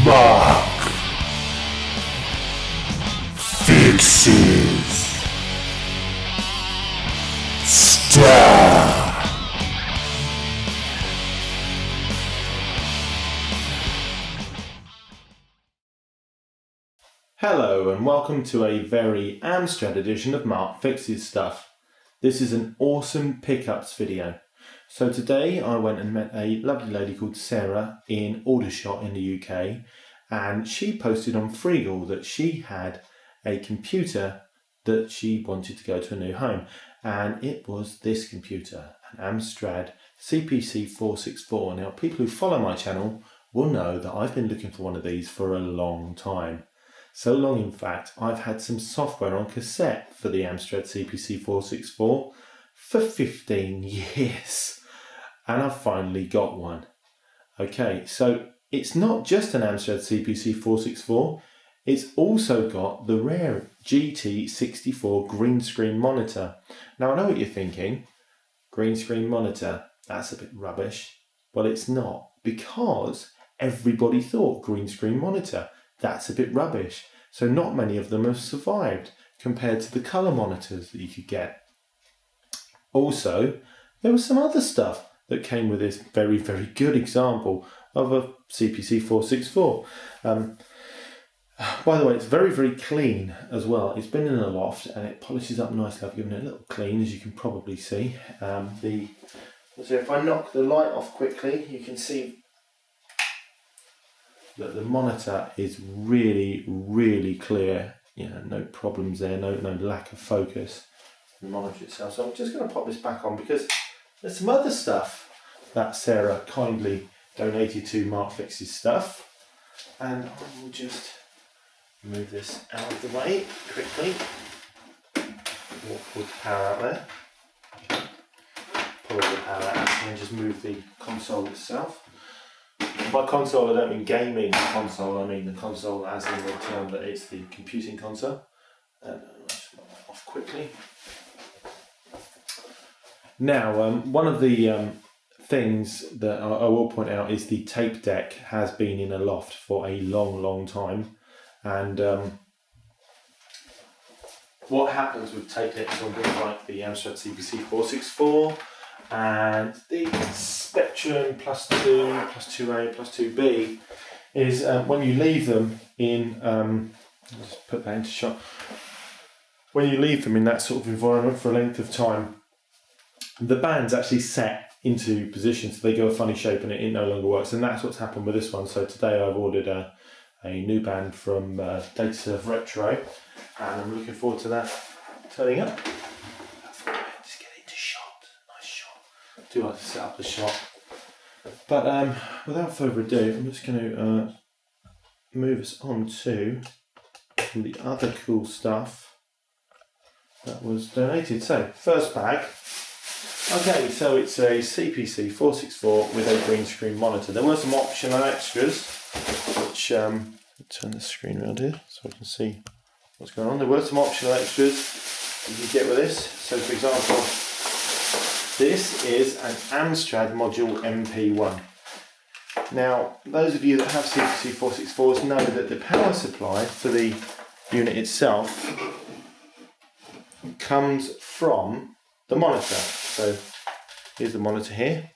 Bug Fixes Stuff. Hello and welcome to a very Amstrad edition of Mark Fixes Stuff. This is an awesome pickups video. So today I went and met a lovely lady called Sarah in Aldershot in the UK, and she posted on Freegle that she had a computer that she wanted to go to a new home, and it was this computer, an Amstrad CPC 464. Now people who follow my channel will know that I've been looking for one of these for a long time. So long, in fact, I've had some software on cassette for the Amstrad CPC 464 for 15 years. And I've finally got one. Okay, so it's not just an Amstrad CPC 464, it's also got the rare GT64 green screen monitor. Now I know what you're thinking, green screen monitor, that's a bit rubbish. Well, it's not, because everybody thought green screen monitor, that's a bit rubbish. So not many of them have survived compared to the colour monitors that you could get. Also, there was some other stuff that came with this very, very good example of a CPC 464. By the way, it's very, very clean as well. It's been in a loft and it polishes up nicely. I've given it a little clean, as you can probably see. So if I knock the light off quickly, you can see that the monitor is really, really clear. You know, no problems there, no lack of focus in the monitor itself. So I'm just going to pop this back on because there's some other stuff that Sarah kindly donated to Mark Fixes Stuff, and I will just move this out of the way quickly. Walk with the power out there. Pull the power out and just move the console itself. By console, I don't mean gaming console, I mean the console as in the term that it's the computing console. I'll just put that off quickly. Now, one of the things that I will point out is the tape deck has been in a loft for a long, long time. And what happens with tape decks on things like the Amstrad CPC 464 and the Spectrum plus 2, plus 2A, plus 2B is when you leave them in, let's put that into shot, when you leave them in that sort of environment for a length of time, the band's actually set into position, so they go a funny shape and it no longer works, and that's what's happened with this one. So today I've ordered a new band from DataServe Retro, and I'm looking forward to that turning up. Just get into shot, nice shot. I do like to set up the shot. But without further ado, I'm just going to move us on to the other cool stuff that was donated. So, first bag. Okay, so it's a CPC 464 with a green screen monitor. There were some optional extras, which, turn the screen around here so I can see what's going on. There were some optional extras you can get with this. So for example, this is an Amstrad module MP1. Now, those of you that have CPC 464s know that the power supply for the unit itself comes from the monitor. So here's the monitor here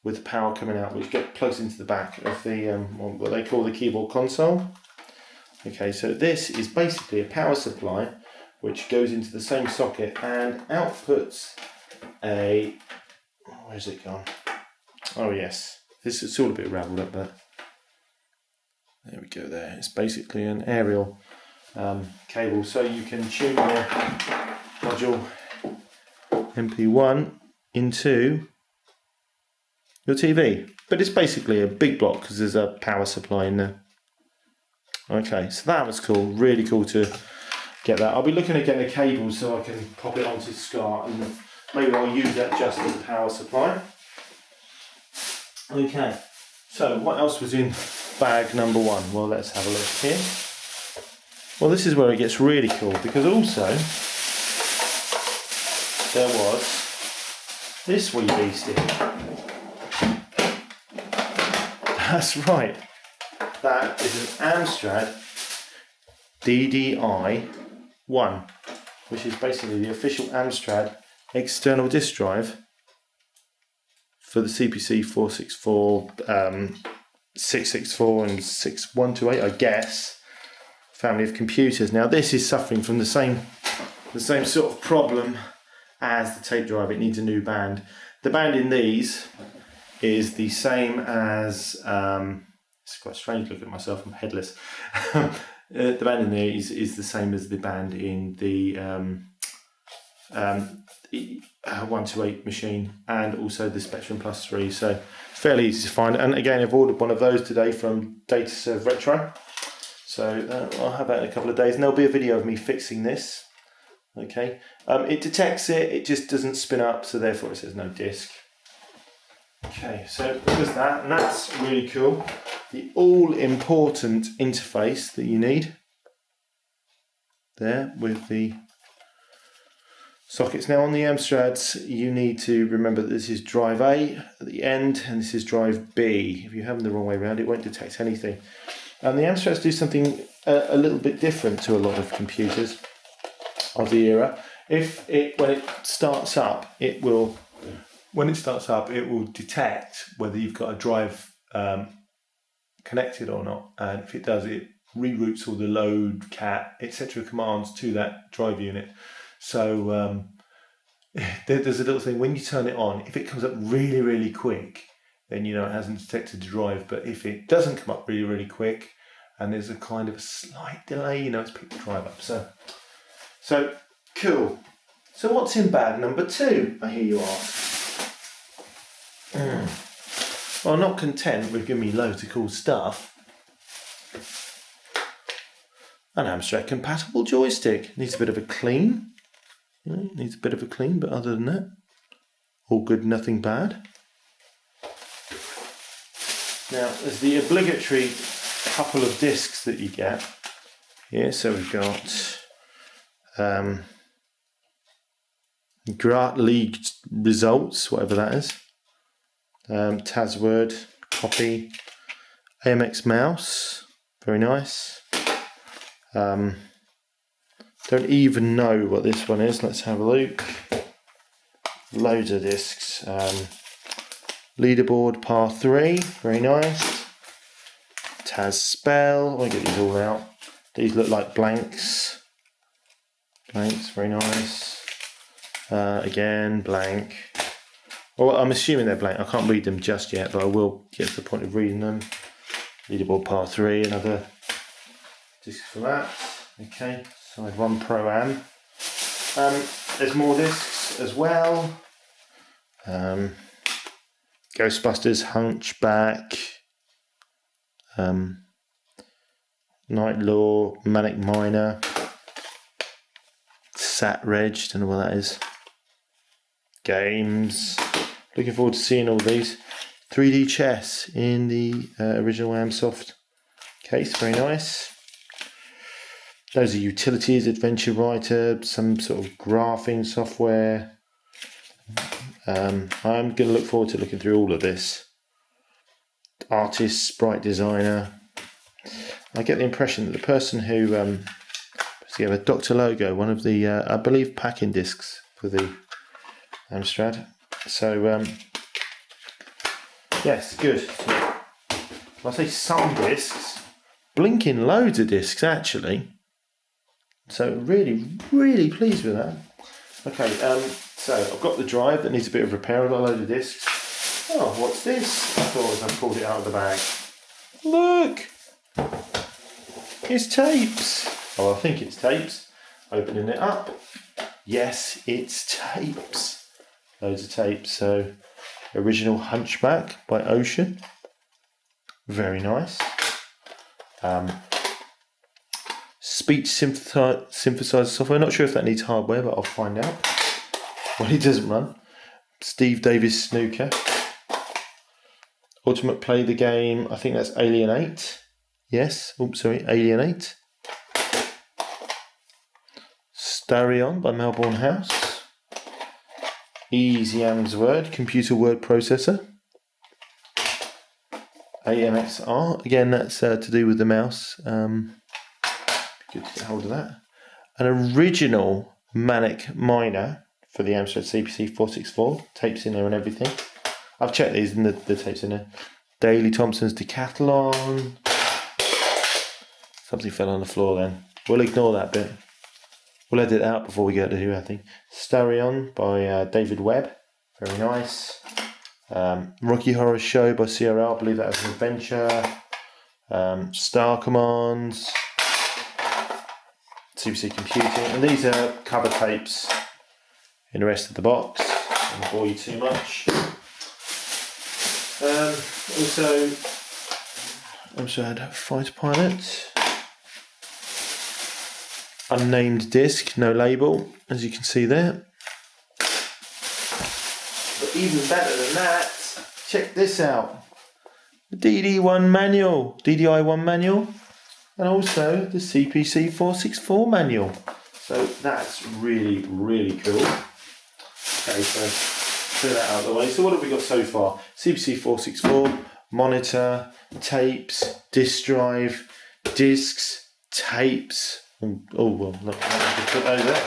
with the power coming out, which plugs into the back of the what they call the keyboard console. Okay, so this is basically a power supply which goes into the same socket and outputs a, where's it gone? Oh yes, this is all a bit raveled up, but there we go there. It's basically an aerial cable, so you can tune your module MP1 into your TV, but it's basically a big block because there's a power supply in there. Okay, so that was cool, really cool to get that. I'll be looking at getting a cable so I can pop it onto SCART, and maybe I'll use that just as a power supply. Okay, so what else was in bag number one? Well, let's have a look here. Well, this is where it gets really cool, because also there was this wee beastie. That's right. That is an Amstrad DDI-1, which is basically the official Amstrad external disk drive for the CPC 464, 664 and 6128, I guess, family of computers. Now this is suffering from the same sort of problem as the tape drive. It needs a new band. The band in these is the same as, it's quite strange to look at myself, I'm headless. The band in these is the same as the band in the 128 machine, and also the Spectrum Plus 3, so fairly easy to find. And again, I've ordered one of those today from DataServe Retro, so I'll have that in a couple of days, and there'll be a video of me fixing this. Okay, it detects it just doesn't spin up, so therefore it says no disk. Okay, so there's that, and that's really cool. The all-important interface that you need there with the sockets. Now on the Amstrads, you need to remember that this is drive A at the end, and this is drive B. If you have them the wrong way around, it won't detect anything. And the Amstrads do something a little bit different to a lot of computers of the era. When it starts up, it will detect whether you've got a drive connected or not, and if it does, it reroutes all the load, cat, etc. commands to that drive unit. So there's a little thing when you turn it on. If it comes up really, really quick, then you know it hasn't detected the drive. But if it doesn't come up really, really quick, and there's a kind of a slight delay, you know it's picked the drive up. So cool. So what's in bag number 2? I hear you ask. Well, not content with giving me loads of cool stuff. An Amstrad compatible joystick. Needs a bit of a clean. Needs a bit of a clean, but other than that, all good, nothing bad. Now, there's the obligatory couple of discs that you get here. So we've got Grat League results, whatever that is. Tazword, copy, AMX mouse, very nice. Don't even know what this one is. Let's have a look. Loads of discs. Leaderboard par 3, very nice. Taz spell. I'll get these all out. These look like blanks. Blanks, very nice. Again, blank. Well, I'm assuming they're blank. I can't read them just yet, but I will get to the point of reading them. Leaderboard par 3, another disc for that. Okay, side 1 Pro-Am. There's more discs as well. Ghostbusters, Hunchback, Night Law, Manic Miner, Sat Reg, don't know what that is. Games. Looking forward to seeing all these. 3D chess in the original Amsoft case, very nice. Those are utilities, Adventure Writer, some sort of graphing software. I'm going to look forward to looking through all of this. Artist, sprite designer. I get the impression that the person who puts together Dr. Logo, one of the, I believe, packing discs for the Amstrad. So, yes, good. I say some discs, blinking loads of discs actually. So really, really pleased with that. Okay, so I've got the drive that needs a bit of repair. I've got a load of discs. Oh, what's this? I thought as I pulled it out of the bag. Look! It's tapes. Oh, I think it's tapes. Opening it up. Yes, it's tapes. Loads of tapes. So, original Hunchback by Ocean. Very nice. Speech synthesizer software. Not sure if that needs hardware, but I'll find out. Well, it doesn't run. Steve Davis Snooker. Ultimate Play the Game. I think that's Alien 8. Yes. Oops, sorry. Alien 8. Starion by Melbourne House. Easy Word. Computer word processor. AMXR. Again, that's to do with the mouse. Good to get hold of that. An original Manic Miner for the Amstrad CPC 464. Tapes in there and everything. I've checked these and the tapes in there. Daley Thompson's Decathlon. Something fell on the floor then. We'll ignore that bit. We'll edit it out before we get to who I think. Starion by David Webb. Very nice. Rocky Horror Show by CRL. I believe that was an adventure. Star Commands. CPC Computing. And these are cover tapes in the rest of the box. I won't bore you too much. Also had Fighter Pilot. Unnamed disc, no label, as you can see there. But even better than that, check this out. The DD1 manual, DDI1 manual, and also the CPC 464 manual. So that's really, really cool. Okay, so clear that out of the way. So what have we got so far? CPC 464, monitor, tapes, disk drive, discs, tapes. Oh well, look, I can put those there.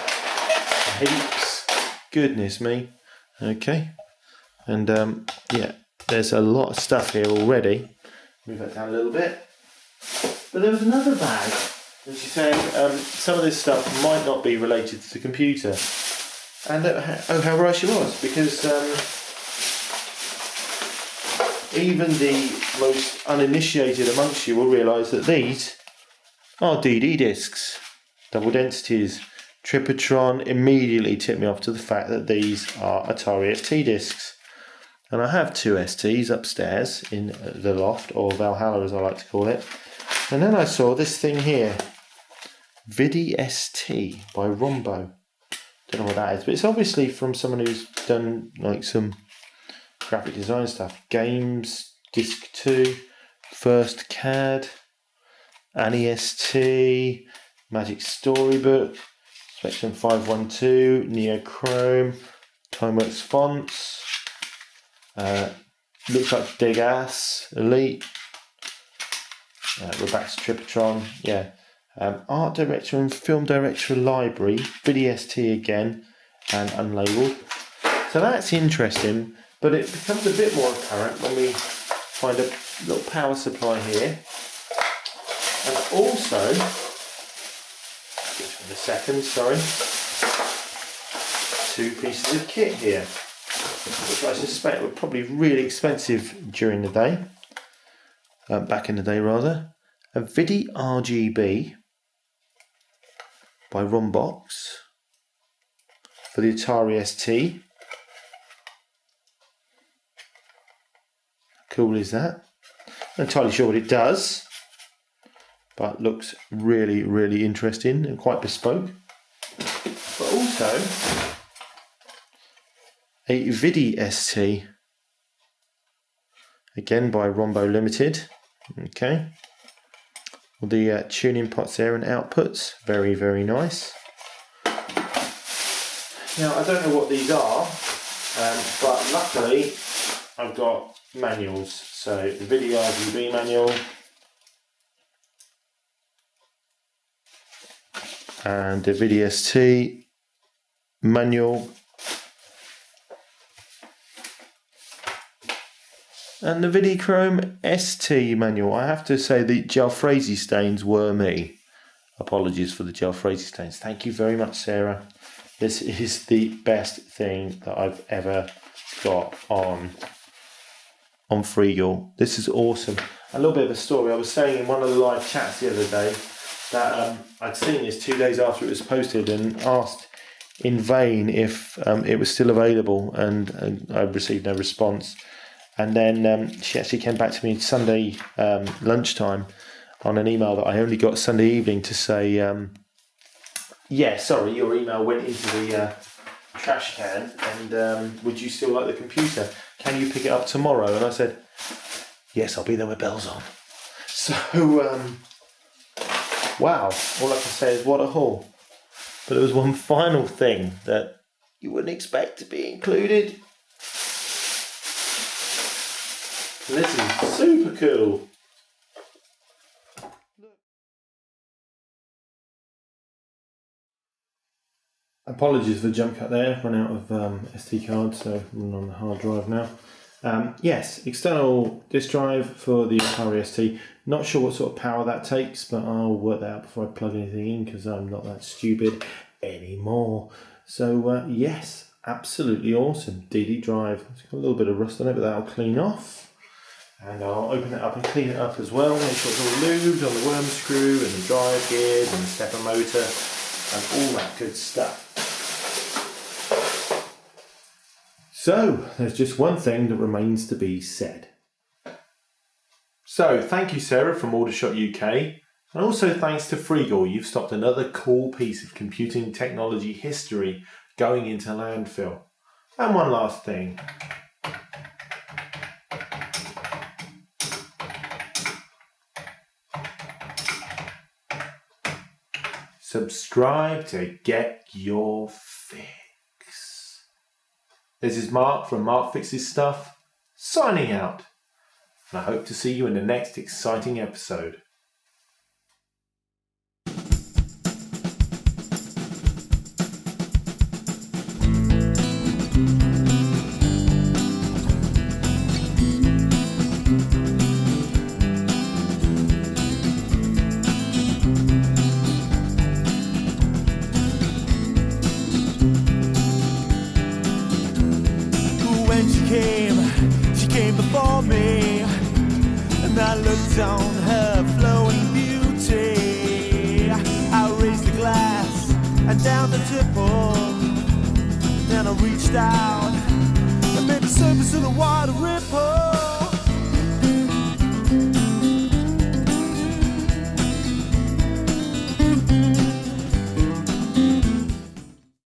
Heaps. Goodness me. Okay. And yeah, there's a lot of stuff here already. Move that down a little bit. But there was another bag. As you say, some of this stuff might not be related to the computer. And oh, how right she was, because even the most uninitiated amongst you will realise that these are DD discs, double densities. Tripotron immediately tipped me off to the fact that these are Atari ST discs. And I have two STs upstairs in the loft, or Valhalla as I like to call it. And then I saw this thing here, Vidi ST by Rombo. Don't know what that is, but it's obviously from someone who's done like some graphic design stuff. Games, Disc 2, First CAD, ANIST, Magic Storybook, Spectrum 512, Neochrome, Timeworks fonts, looks like Degas, Elite, we're back to Tripotron, yeah. Art Director and Film Director Library, VDST again, and unlabeled. So that's interesting, but it becomes a bit more apparent when we find a little power supply here. And also, just for a second, sorry, two pieces of kit here, which I suspect were probably really expensive during the day, back in the day rather. A Vidi RGB by Rombox for the Atari ST. How cool is that? Not entirely sure what it does, but looks really, really interesting and quite bespoke. But also a Vidi ST, again by Rombo Limited. Okay. All the tuning pots there and outputs, very, very nice. Now I don't know what these are, but luckily I've got manuals. So the Vidi RGB manual and the Vidi ST manual and the Vidichrome ST manual. I have to say the Jalfrezi stains were me. Apologies for the Jalfrezi stains. Thank you very much, Sarah. This is the best thing that I've ever got on Freegle. This is awesome. A little bit of a story. I was saying in one of the live chats the other day that I'd seen this 2 days after it was posted and asked in vain if it was still available, and I received no response. And then she actually came back to me Sunday lunchtime on an email that I only got Sunday evening to say, yeah, sorry, your email went into the trash can, and would you still like the computer? Can you pick it up tomorrow? And I said, yes, I'll be there with bells on. So, wow, all I can say is what a haul. But there was one final thing that you wouldn't expect to be included. This is super cool. Apologies for the jump cut there, run out of SD cards, so I'm on the hard drive now. Yes, external disk drive for the Atari ST. Not sure what sort of power that takes, but I'll work that out before I plug anything in because I'm not that stupid anymore. So yes, absolutely awesome. DD drive. It's got a little bit of rust on it, but that'll clean off. And I'll open it up and clean it up as well. Make sure it's all lubed on the worm screw and the drive gears and the stepper motor and all that good stuff. So, there's just one thing that remains to be said. So, thank you Sarah from Aldershot UK, and also thanks to Freegle. You've stopped another cool piece of computing technology history going into landfill. And one last thing. Subscribe to get your fix. This is Mark from Mark Fixes Stuff, signing out. And I hope to see you in the next exciting episode. She came before me, and I looked on her flowing beauty. I raised the glass and down the tipple, then I reached out and made the surface of the water ripple.